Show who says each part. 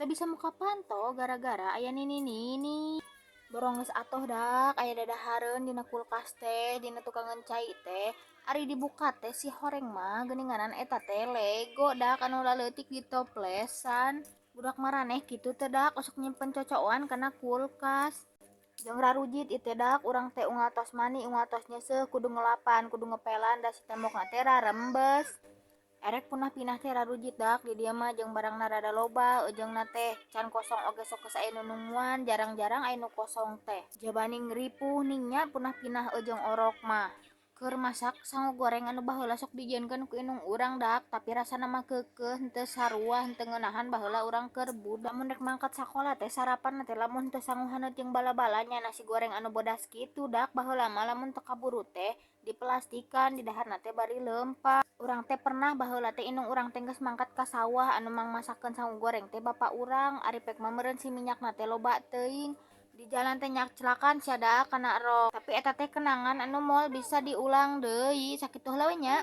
Speaker 1: teu bisa muka panto gara-gara aya nini-nini. Borong geus atoh dak aya dadahareun dina kulkas teh, dina tukang ngencai teh. Ari dibuka teh si horeng mah geuninganan eta teh Lego dak anu laleutik ditoplesan. Budak maraneh kitu teh dak osok nyimpen cocokan kana kulkas. Jeung rarujit ieu teh dak urang teh unggal tos mani unggal tos nyeseuh kudu ngelapan kudu ngepelan da si tembokna teh rarembes. Erek punah pinah teh rarujit dak di dieu mah jeung barangna rada loba ejeungna teh can kosong oge sok geus aya nu nungguan jarang-jarang aya nu kosong teh. Jabani ngeripuh ning nya punah pinah jeung orok mah. Keur masak sangu goreng anu baheula sok dijieunkeun ku indung urang dak tapi rasana mah keukeuh henteu sarua henteu ngeunahan baheula urang keur budak. Lamun rek mangkat sakola teh sarapan teh lamun teu sangu haneut jeung bala-bala nya nasi goreng anu bodas kitu dak baheula mah lamun teu kaburu teh diplastikan di daharna teh bari leumpah. Urang teh pernah baheula teh indung urang teh geus mangkat ka sawah anu mangmasakeun sangu goreng teh bapa urang ari pek mameureun si minyakna teh loba teuing. Di jalan teh nyak celakaan sia da kana rok tapi eta teh kenangan anu moal bisa diulang deui sakitu heula we nya.